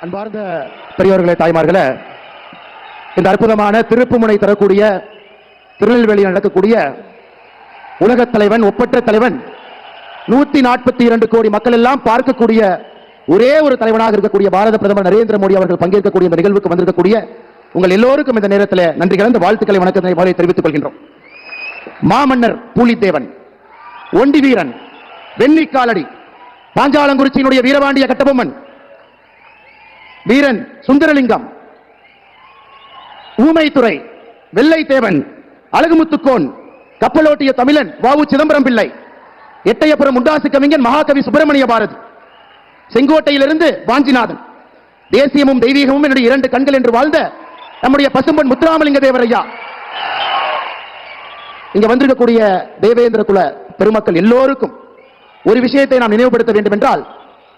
அன்பார்ந்த பெரியவர்களே, தாய்மார்களே, இந்த அற்புதமான திருப்புமுனை தரக்கூடிய திருநெல்வேலியில் நடக்கக்கூடிய உலகத் தலைவன், ஒப்பற்ற தலைவன், 142 கோடி மக்கள் எல்லாம் பார்க்கக்கூடிய ஒரே ஒரு தலைவனாக இருக்கக்கூடிய பாரத பிரதமர் நரேந்திர மோடி அவர்கள் பங்கேற்கக்கூடிய இந்த நிகழ்வுக்கு வந்திருக்கக்கூடிய உங்கள் எல்லோருக்கும் இந்த நேரத்தில் நன்றி கலந்த வாழ்த்துக்களை, வணக்கத்தை தெரிவித்துக் கொள்கின்றோம். மாமன்னர் பூலித்தேவன், ஒண்டி வீரன், வெண்ணி காலடி, பாஞ்சாலங்குறிச்சியினுடைய வீரபாண்டிய கட்டபொம்மன், வீரன் சுந்தரலிங்கம், ஊமைத்துறை, வெள்ளை தேவன், அழகுமுத்துக்கோன், கப்பலோட்டிய தமிழன் வ.உ. சிதம்பரம் பிள்ளை, எட்டயபுரம் முண்டாசு கவிஞன் மகாகவி சுப்பிரமணிய பாரதி, செங்கோட்டையிலிருந்து வாஞ்சிநாதன், தேசியமும் தெய்வீகமும் என்னுடைய இரண்டு கண்கள் என்று வாழ்ந்த நம்முடைய பசும்பொன் முத்துராமலிங்க தேவர் ஐயா, இங்க வந்திருக்கக்கூடிய தேவேந்திர குல பெருமக்கள் எல்லோருக்கும் ஒரு விஷயத்தை நாம் நினைவுபடுத்த வேண்டும் என்றால்,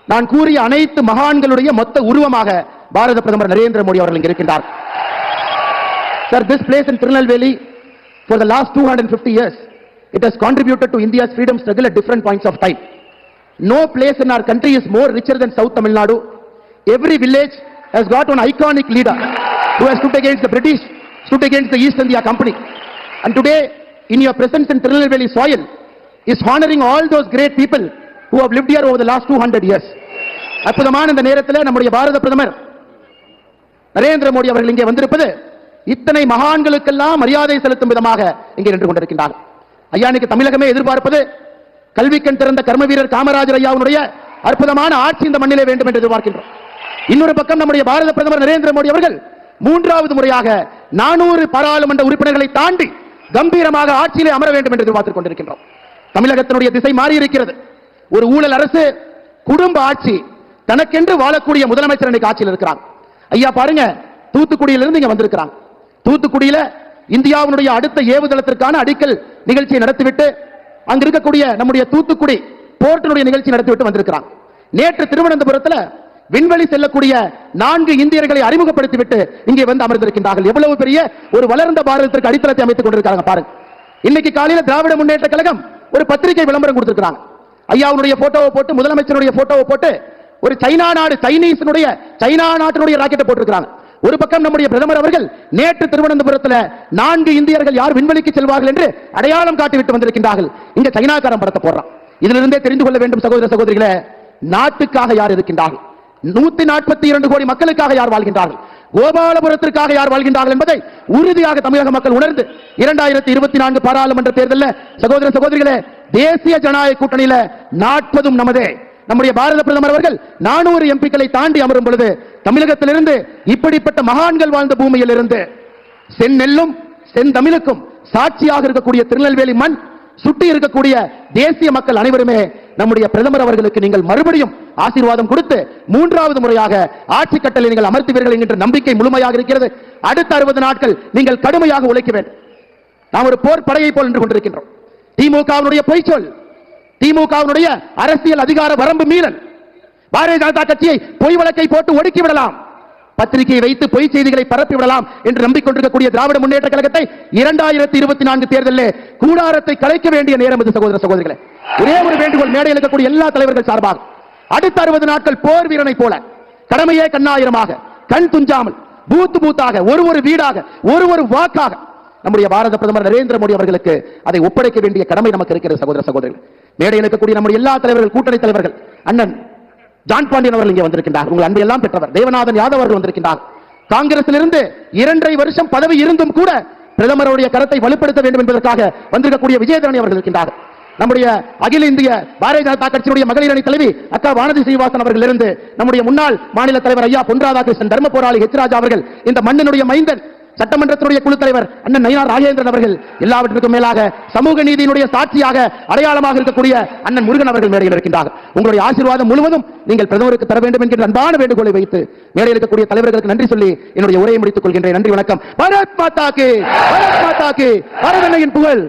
நான் கூறிய அனைத்து மகான்களுடைய மொத்த உருவமாக பாரத பிரதமர் நரேந்திர மோடி அவர்கள் இங்கு இருக்கின்றார். Sir, this place in Tirunelveli for the last 250 years, it has contributed to India's freedom struggle at different points of time. No place in our country is more richer than South Tamil Nadu. Every village has got an iconic leader who has stood against the British, stood against the East India Company. And today, in your presence in Tirunelveli soil, is honoring all those great people who have lived here over the last 200 years. அற்புதமான இந்த நேரத்தில் நம்முடைய பாரத பிரதமர் நரேந்திர மோடி அவர்கள் இங்கே வந்திருப்பது இத்தனை மகான்களுக்கெல்லாம் மரியாதை செலுத்தும் விதமாக இங்கே நின்று கொண்டிருக்கின்றார். ஐயா, இன்னைக்கு தமிழகமே எதிர்பார்ப்பது கல்விக்கண் திறந்த கர்ம வீரர் காமராஜர் ஐயாவுடைய அற்புதமான ஆட்சி இந்த மண்ணிலே வேண்டும் என்று எதிர்பார்க்கின்றோம். இன்னொரு பக்கம் நம்முடைய பாரத பிரதமர் நரேந்திர மோடி அவர்கள் 3வது முறையாக 400 பாராளுமன்ற உறுப்பினர்களை தாண்டி கம்பீரமாக ஆட்சியிலே அமர வேண்டும் என்று எதிர்பார்த்துக் கொண்டிருக்கின்றோம். தமிழகத்தினுடைய திசை மாறி இருக்கிறது. ஒரு ஊழல் அரசு, குடும்ப ஆட்சி, தனக்கென்று வாழக்கூடிய முதலமைச்சர் இன்னைக்கு ஆட்சியில் இருக்கிறார். ஐயா பாருங்க, தூத்துக்குடியிலிருந்து இங்க வந்திருக்கிறாங்க. தூத்துக்குடியில இந்தியாவுடைய அடுத்த ஏவுதளத்திற்கான அடிக்கல் நிகழ்ச்சியை நடத்திவிட்டு அங்க இருக்கக்கூடிய நம்முடைய தூத்துக்குடி போர்ட்டினுடைய நிகழ்ச்சி நடத்திவிட்டு வந்திருக்கிறாங்க. நேற்று திருவனந்தபுரத்தில் விண்வெளி செல்லக்கூடிய 4 இந்தியர்களை அறிமுகப்படுத்திவிட்டு இங்கே வந்து அமர்ந்திருக்கின்றார்கள். எவ்வளவு பெரிய ஒரு வளர்ந்த பாரதத்திற்கு அடித்தளத்தை அமைத்துக் கொண்டிருக்காங்க பாருங்க. இன்னைக்கு காலையில திராவிட முன்னேற்ற கழகம் ஒரு பத்திரிகை விளம்பரம் கொடுத்திருக்கிறாங்க. ஐயாவுடைய போட்டோவை போட்டு, முதலமைச்சருடைய போட்டோவை போட்டு, ஒரு சைனா நாடு, சைனா நாட்டினுடைய ராக்கெட்டை போட்டிருக்கிறாங்க. ஒரு பக்கம் நம்முடைய பிரதமர் அவர்கள் நேற்று திருவனந்தபுரத்தில் 4 இந்தியர்கள் யார் விண்வெளிக்கு செல்வார்கள் என்று அடையாளம் காட்டிவிட்டு வந்திருக்கின்றார்கள். இங்க சைனாக்காரன் படத்தை போடுறான். இதிலிருந்தே தெரிந்து கொள்ள வேண்டும் சகோதர சகோதரிகளே, நாட்டுக்காக யார் இருக்கின்றார்கள், 142 கோடி மக்களுக்காக யார் வாழ்கின்றார்கள், கோபாலபுரத்திற்காக யார் வாழ்கின்றார்கள் என்பதை உறுதியாக தமிழக மக்கள் உணர்ந்து 2024 பாராளுமன்ற தேர்தலில் சகோதர சகோதரிகளே, தேசிய ஜனநாயக கூட்டணியில 40 நமதே. நம்முடைய பாரத பிரதமர் அவர்கள் 400 எம்பிக்களை தாண்டி அமரும் பொழுது தமிழகத்திலிருந்து இப்படிப்பட்ட மகான்கள் வாழ்ந்த பூமியில் இருந்து செந்நெல்லும் செந்தமிழுக்கும் சாட்சியாக இருக்கக்கூடிய திருநெல்வேலி மண், சுட்டி இருக்கக்கூடிய தேசிய மக்கள் அனைவருமே நம்முடைய பிரதமர் அவர்களுக்கு நீங்கள் மறுபடியும் ஆசீர்வாதம் கொடுத்து 3வது முறையாக ஆட்சி கட்டளை நீங்கள் அமர்த்துவீர்கள் என்கின்ற நம்பிக்கை முழுமையாக இருக்கிறது. அடுத்த 60 நாட்கள் நீங்கள் கடுமையாக உழைக்க வேண்டும். நாம் ஒரு போர் படையை போல் நின்று கொண்டிருக்கின்றோம். திமுகவினுடைய பொய்ச்சொல், திமுகவினுடைய அரசியல் அதிகார வரம்பு மீறல், பாரதிய ஜனதா கட்சியை பொய் வழக்கை போட்டு ஒடுக்கி விடலாம், பத்திரிகையை வைத்து பொய் செய்திகளை பரப்பி விடலாம் என்று நம்பிக்கொண்டிருக்கக்கூடிய திராவிட முன்னேற்ற கழகத்தை 2024 தேர்தலில் கூடாரத்தை கலைக்க வேண்டிய நேரம் இது சகோதர சகோதரிகளே. ஒரே ஒரு வேண்டுகோள், மேடையில் இருக்கக்கூடிய எல்லா தலைவர்கள் சார்பாக, அடுத்த 60 நாட்கள் போர் வீரனை போல கடமையே கண்ணாயிரமாக, கண் துஞ்சாமல், பூத்து பூத்தாக, ஒரு வீடாக, ஒரு வாக்காக நம்முடைய பாரத பிரதமர் நரேந்திர மோடி அவர்களுக்கு அதை ஒப்படைக்க வேண்டிய கடமை நமக்கு இருக்கிறது சகோதர சகோதரிகள். மேடையில் இருக்கக்கூடிய நம்முடைய எல்லா தலைவர்கள், கூட்டணி தலைவர்கள், அண்ணன் ஜான் பாண்டியன் அவர்கள் இங்கே வந்திருக்கின்றார். உங்கள் அன்பை எல்லாம் பெற்றவர் தேவநாதன் யாதவ் அவர்கள் வந்திருக்கின்றார். காங்கிரசிலிருந்து 2.5 வருஷம் பதவி இருந்தும் கூட பிரதமருடைய கரத்தை வலுப்படுத்த வேண்டும் என்பதற்காக வந்திருக்கக்கூடிய விஜயதரணி அவர்கள் இருக்கின்றார். நம்முடைய அகில இந்திய பாரதிய ஜனதா கட்சியுடைய மகளிர் அணி தலைவி அக்கா வானதி சீனிவாசன் அவர்கள் இருந்து நம்முடைய முன்னாள் மாநில தலைவர் ஐயா பொன் ராதாகிருஷ்ணன், தர்ம போராளி ஹெச் ராஜா அவர்கள், இந்த மண்ணினுடைய மைந்தன் சட்டமன்றத்தினுடைய குழு தலைவர் அண்ணன் நயினார் ராஜேந்திரன் அவர்கள், எல்லாவற்றுக்கும் மேலாக சமூக நீதியினுடைய சாட்சியாக அடையாளமாக இருக்கக்கூடிய அண்ணன் முருகன் அவர்கள் மேடையில் இருக்கின்றார்கள். உங்களுடைய ஆசீர்வாதம் முழுவதும் நீங்கள் பிரதமருக்கு தர வேண்டும் என்கிற அன்பான வேண்டுகோளை வைத்து மேடையில் இருக்கக்கூடிய தலைவர்களுக்கு நன்றி சொல்லி என்னுடைய உரையை முடித்துக் கொள்கின்றேன். நன்றி, வணக்கம். பாரத் மாதா கி, பாரத் மாதா கி, பாரத அன்னையின் புகழ்.